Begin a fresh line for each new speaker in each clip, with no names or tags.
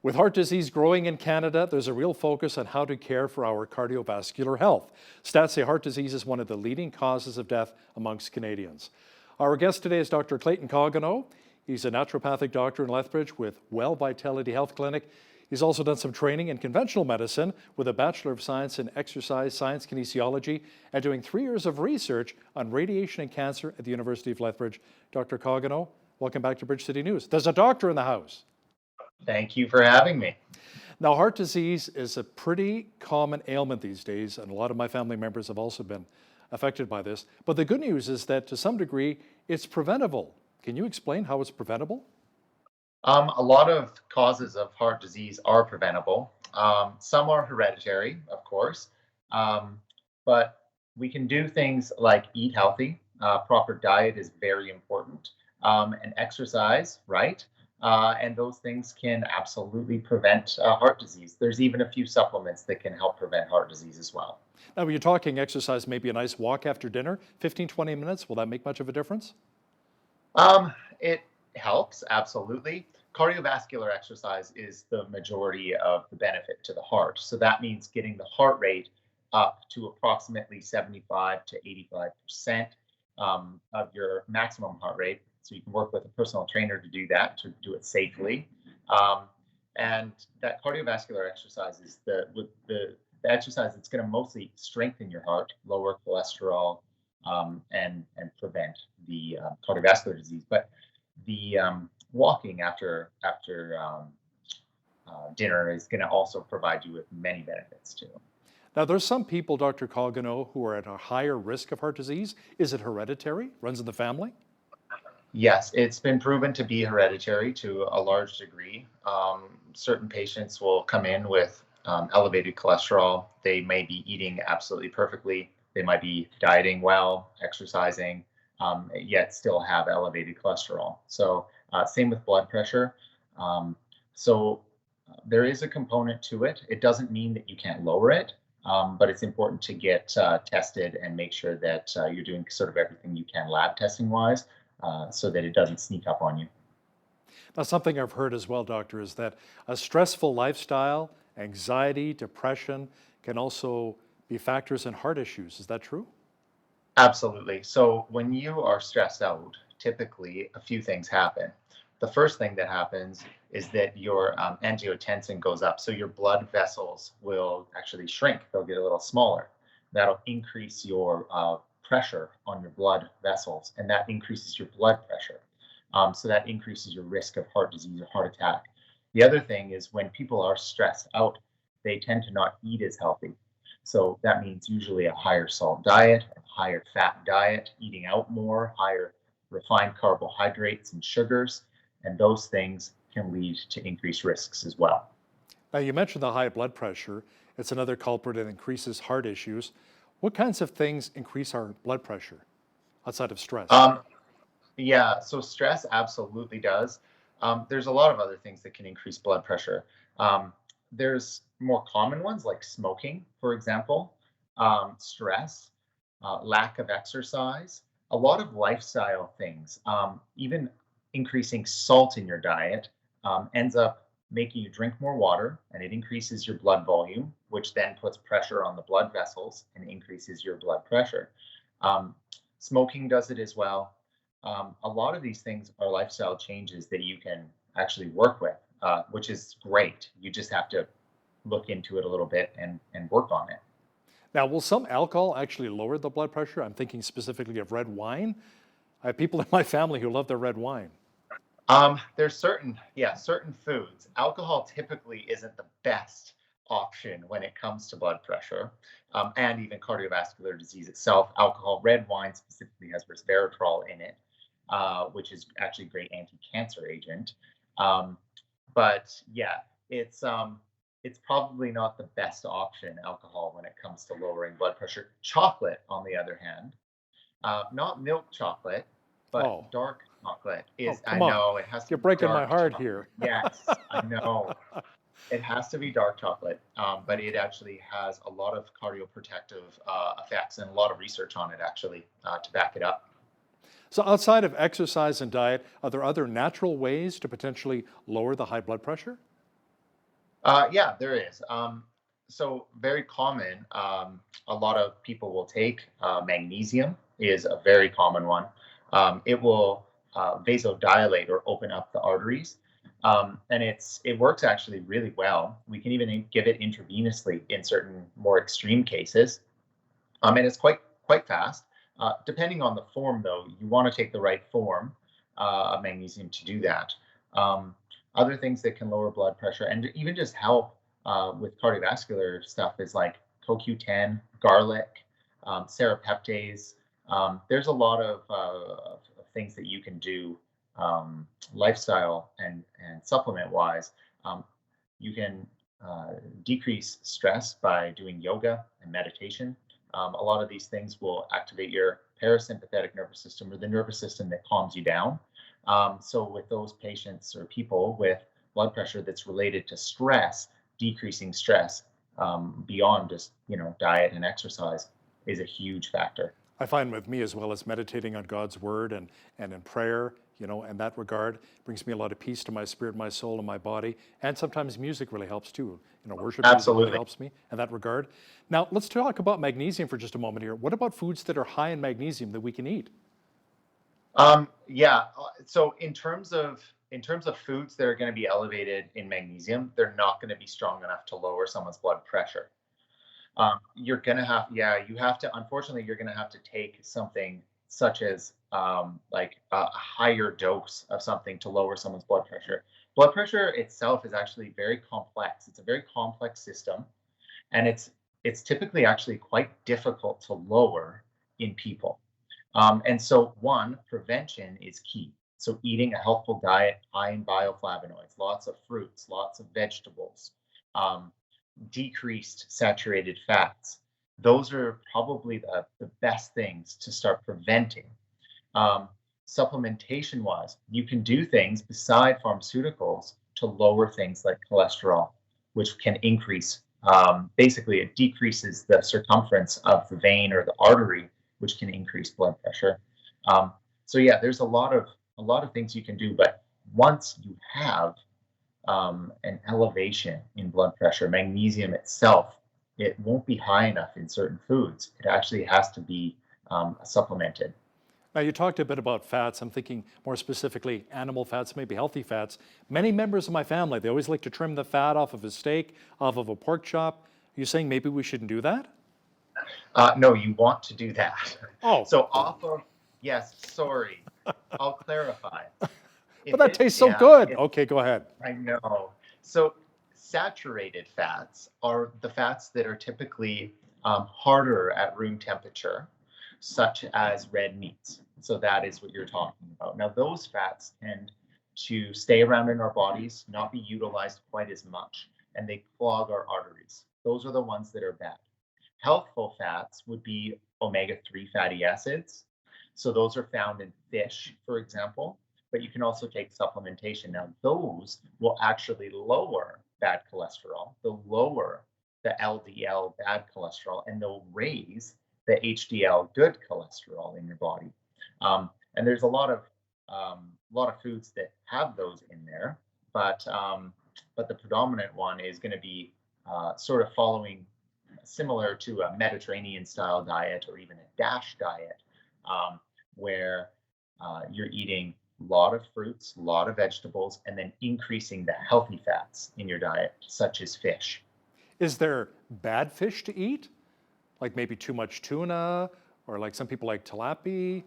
With heart disease growing in Canada, there's a real focus on how to care for our cardiovascular health. Stats say heart disease is one of the leading causes of death amongst Canadians. Our guest today is Dr. Clayton Koganow. He's a naturopathic doctor in Lethbridge with Well Vitality Health Clinic. He's also done some training in conventional medicine with a Bachelor of Science in Exercise Science Kinesiology and doing 3 years of research on radiation and cancer at the University of Lethbridge. Dr. Koganow, welcome back to Bridge City News. There's a doctor in the house.
Thank you for having me.
Now, heart disease is a pretty common ailment these days, and a lot of my family members have also been affected by this. But the good news is that to some degree, it's preventable. Can you explain how it's preventable?
A lot of causes of heart disease are preventable. Some are hereditary, of course, but we can do things like eat healthy. Proper diet is very important, and exercise, right? And those things can absolutely prevent heart disease. There's even a few supplements that can help prevent heart disease as well.
Now, when you're talking exercise, maybe a nice walk after dinner, 15, 20 minutes, will that make much of a difference?
It helps, absolutely. Cardiovascular exercise is the majority of the benefit to the heart. So that means getting the heart rate up to approximately 75 to 85% of your maximum heart rate. So you can work with a personal trainer to do that, to do it safely. And that cardiovascular exercise is the exercise that's going to mostly strengthen your heart, lower cholesterol, and prevent the cardiovascular disease. But the walking after dinner is going to also provide you with many benefits too.
Now, there's some people, Dr. Koganow, who are at a higher risk of heart disease. Is it hereditary? Runs in the family?
Yes, it's been proven to be hereditary to a large degree. Certain patients will come in with elevated cholesterol. They may be eating absolutely perfectly. They might be dieting well, exercising, yet still have elevated cholesterol. So same with blood pressure. So there is a component to it. It doesn't mean that you can't lower it, but it's important to get tested and make sure that you're doing sort of everything you can lab testing wise, so that it doesn't sneak up on you.
Now, something I've heard as well, doctor, is that a stressful lifestyle, anxiety, depression can also be factors in heart issues. Is that true?
Absolutely. So when you are stressed out, typically a few things happen. The first thing that happens is that your angiotensin goes up. So your blood vessels will actually shrink. They'll get a little smaller. That'll increase your pressure on your blood vessels, and that increases your blood pressure. So that increases your risk of heart disease or heart attack. The other thing is when people are stressed out, they tend to not eat as healthy. So that means usually a higher salt diet, a higher fat diet, eating out more, higher refined carbohydrates and sugars, and those things can lead to increased risks as well.
Now, you mentioned the high blood pressure. It's another culprit that increases heart issues. What kinds of things increase our blood pressure outside of stress?
Yeah, so stress absolutely does. There's a lot of other things that can increase blood pressure. There's more common ones like smoking, for example, stress, lack of exercise, a lot of lifestyle things, even increasing salt in your diet ends up making you drink more water, and it increases your blood volume, which then puts pressure on the blood vessels and increases your blood pressure. Smoking does it as well. A lot of these things are lifestyle changes that you can actually work with, which is great. You just have to look into it a little bit and work on it.
Now, will some alcohol actually lower the blood pressure? I'm thinking specifically of red wine. I have people in my family who love their red wine.
There's certain foods. Alcohol typically isn't the best option when it comes to blood pressure, and even cardiovascular disease itself. Red wine specifically has resveratrol in it, which is actually a great anti-cancer agent. But yeah, it's probably not the best option, alcohol, when it comes to lowering blood pressure. Chocolate, on the other hand, not milk chocolate, but dark chocolate is. I know it has to.
You're breaking my heart
chocolate.
here.
Yes, I know. It has to be dark chocolate, but it actually has a lot of cardioprotective effects and a lot of research on it actually to back it up.
So outside of exercise and diet, are there other natural ways to potentially lower the high blood pressure?
Yeah, there is. So very common. A lot of people will take magnesium is a very common one. It will vasodilate or open up the arteries, and it works actually really well. We can even give it intravenously in certain more extreme cases, and it's quite fast. Depending on the form, though, you want to take the right form of magnesium to do that. Um, Other things that can lower blood pressure and even just help with cardiovascular stuff is like CoQ10, garlic, serapeptase. There's a lot of things that you can do lifestyle and supplement wise. Um, you can decrease stress by doing yoga and meditation. A lot of these things will activate your parasympathetic nervous system or the nervous system that calms you down. So, with those patients or people with blood pressure that's related to stress, decreasing stress beyond just diet and exercise is a huge factor.
I find with me as well as meditating on God's word and in prayer, in that regard, brings me a lot of peace to my spirit, my soul, and my body. And sometimes music really helps too. Worship music really
Absolutely.
helps me in that regard. Now, let's talk about magnesium for just a moment here. What about foods that are high in magnesium that we can eat?
Yeah. So in terms of foods that are going to be elevated in magnesium, they're not going to be strong enough to lower someone's blood pressure. You're gonna have, yeah, you have to. Unfortunately, you're gonna have to take something such as like a higher dose of something to lower someone's blood pressure. Blood pressure itself is actually very complex. It's a very complex system, and it's typically actually quite difficult to lower in people. And so, one, prevention is key. So, eating a healthful diet high in bioflavonoids, lots of fruits, lots of vegetables, um, decreased saturated fats. Those are probably the best things to start preventing. Um, Supplementation wise, you can do things beside pharmaceuticals to lower things like cholesterol, which can increase. Basically, it decreases the circumference of the vein or the artery, which can increase blood pressure. Um, so yeah, there's a lot of things you can do, but once you have an elevation in blood pressure, magnesium itself, it won't be high enough in certain foods. It actually has to be supplemented.
Now, you talked a bit about fats. I'm thinking more specifically animal fats, maybe healthy fats. Many members of my family, they always like to trim the fat off of a steak, off of a pork chop. Are you saying maybe we shouldn't do that?
No, you want to do that.
Oh,
So off of, yes, sorry, I'll clarify.
but
If
that
it's,
tastes so
yeah,
good.
if
Okay, go ahead.
I know. So saturated fats are the fats that are typically harder at room temperature, such as red meats. So that is what you're talking about. Now, those fats tend to stay around in our bodies, not be utilized quite as much, and they clog our arteries. Those are the ones that are bad. Healthful fats would be omega-3 fatty acids. So those are found in fish, for example, but you can also take supplementation. Now, those will actually lower bad cholesterol, they'll lower the LDL bad cholesterol, and they'll raise the HDL good cholesterol in your body. And there's a lot of foods that have those in there, but the predominant one is going to be sort of following similar to a Mediterranean style diet or even a DASH diet, um, where you're eating a lot of fruits, a lot of vegetables, and then increasing the healthy fats in your diet, such as fish.
Is there bad fish to eat? Like maybe too much tuna, or like some people like tilapia,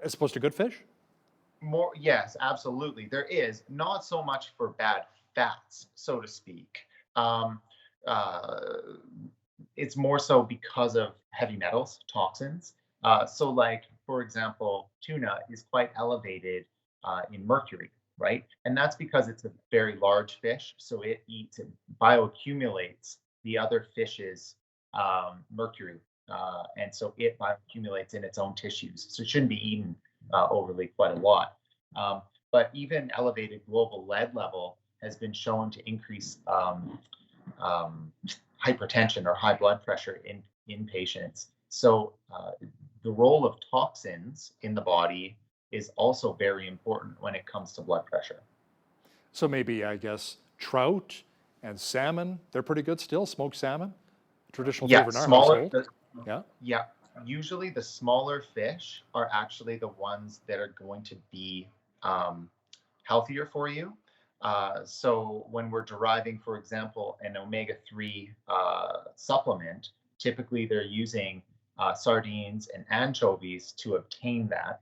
as opposed to good fish?
More, yes, absolutely. There is not so much for bad fats, so to speak. Um, uh, it's more so because of heavy metals, toxins. So, like for example, tuna is quite elevated in mercury, right? And that's because it's a very large fish, so it bioaccumulates the other fish's mercury, and so it bioaccumulates in its own tissues. So it shouldn't be eaten overly quite a lot. But even elevated global lead level has been shown to increase um, hypertension or high blood pressure in patients. So the role of toxins in the body is also very important when it comes to blood pressure.
So maybe, I guess, trout And salmon, they're pretty good still, smoked salmon, traditional
Yeah,
favorite in our household. Yeah.
yeah, usually the smaller fish are actually the ones that are going to be um, healthier for you. So when we're deriving, for example, an omega-3 supplement, typically they're using sardines and anchovies to obtain that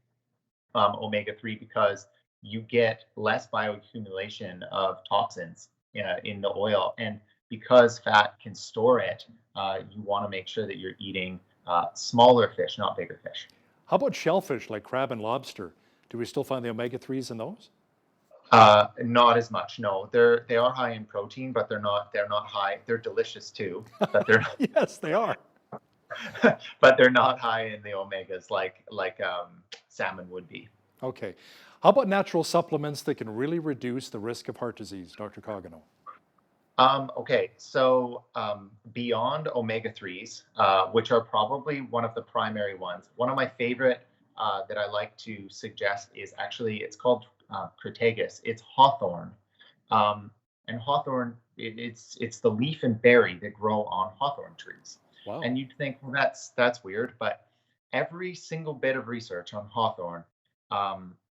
omega-3 because you get less bioaccumulation of toxins in the oil. And because fat can store it, you want to make sure that you're eating smaller fish, not bigger fish.
How about shellfish like crab and lobster? Do we still find the omega-3s in those?
Not as much. No, they are high in protein, but they're not high. They're delicious too, but they're
Yes, they are.
but they're not high in the omegas like salmon would be.
Okay. How about natural supplements that can really reduce the risk of heart disease, Dr. Koganow?
Okay, so beyond omega-3s, which are probably one of the primary ones, one of my favorite that I like to suggest is actually, it's called Crataegus. It's hawthorn. And hawthorn, it's the leaf and berry that grow on hawthorn trees.
Wow.
And you'd think, well, that's weird, but every single bit of research on hawthorn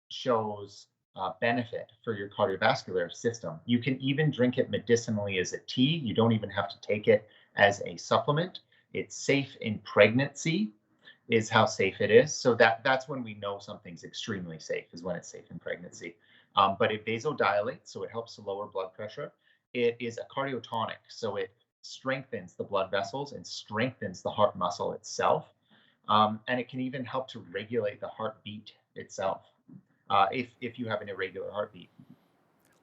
shows benefit for your cardiovascular system. You can even drink it medicinally as a tea. You don't even have to take it as a supplement. It's safe in pregnancy, is how safe it is. So that's when we know something's extremely safe, is when it's safe in pregnancy. But it vasodilates, so it helps to lower blood pressure. It is a cardiotonic, so it strengthens the blood vessels and strengthens the heart muscle itself. And it can even help to regulate the heartbeat itself if you have an irregular heartbeat.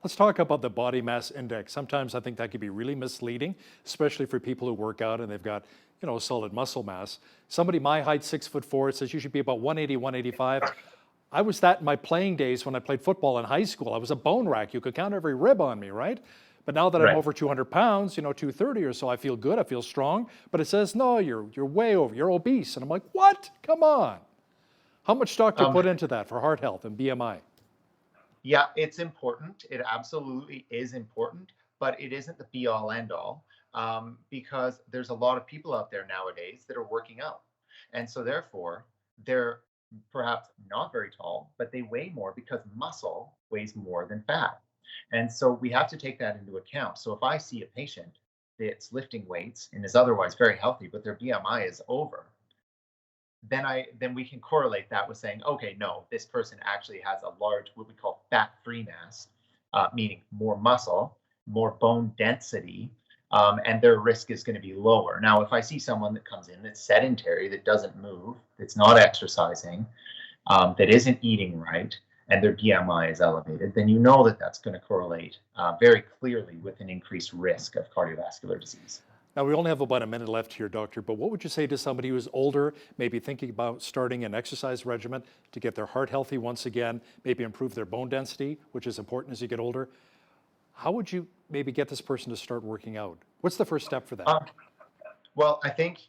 Let's talk about the body mass index. Sometimes I think that can be really misleading, especially for people who work out and they've got, solid muscle mass. Somebody my height, 6'4", it says you should be about 180, 185. I was that in my playing days when I played football in high school. I was a bone rack. You could count every rib on me, right? But now that I'm over 200 pounds, 230 or so, I feel good, I feel strong. But it says, no, you're way over, you're obese. And I'm like, what? Come on. How much stock do you put into that for heart health and BMI?
Yeah, it's important. It absolutely is important, but it isn't the be all end all because there's a lot of people out there nowadays that are working out. And so therefore, they're perhaps not very tall, but they weigh more because muscle weighs more than fat. And so we have to take that into account. So if I see a patient that's lifting weights and is otherwise very healthy, but their BMI is over, then we can correlate that with saying, okay, no, this person actually has a large, what we call fat-free mass, meaning more muscle, more bone density, and their risk is going to be lower. Now, if I see someone that comes in that's sedentary, that doesn't move, that's not exercising, that isn't eating right, and their BMI is elevated, then you know that that's going to correlate very clearly with an increased risk of cardiovascular disease.
Now, we only have about a minute left here, doctor, but what would you say to somebody who's older, maybe thinking about starting an exercise regimen to get their heart healthy once again, maybe improve their bone density, which is important as you get older? How would you maybe get this person to start working out? What's the first step for that?
Well, I think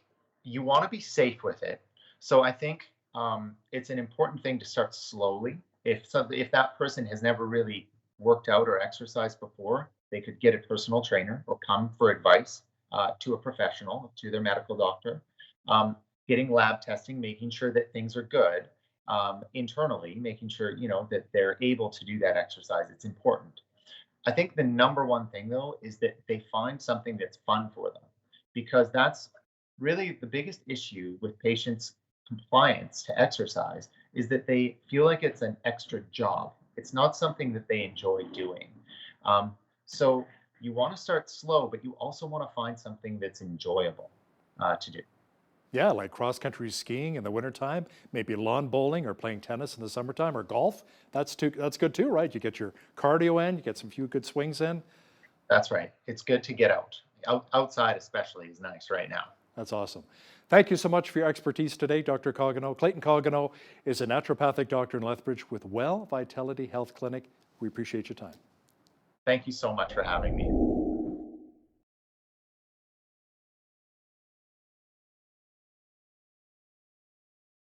you want to be safe with it. So I think it's an important thing to start slowly. If that person has never really worked out or exercised before, they could get a personal trainer or come for advice to a professional, to their medical doctor, getting lab testing, making sure that things are good internally, making sure that they're able to do that exercise. It's important. I think the number one thing though is that they find something that's fun for them, because that's really the biggest issue with patients' compliance to exercise is that they feel like it's an extra job. It's not something that they enjoy doing. So you want to start slow, but you also want to find something that's enjoyable to do.
Yeah, like cross-country skiing in the wintertime, maybe lawn bowling or playing tennis in the summertime or golf. That's good too, right? You get your cardio in, you get some few good swings in.
That's right. It's good to get outside especially is nice right now.
That's awesome. Thank you so much for your expertise today, Dr. Koganow. Clayton Koganow is a naturopathic doctor in Lethbridge with Well Vitality Health Clinic. We appreciate your time.
Thank you so much for having me.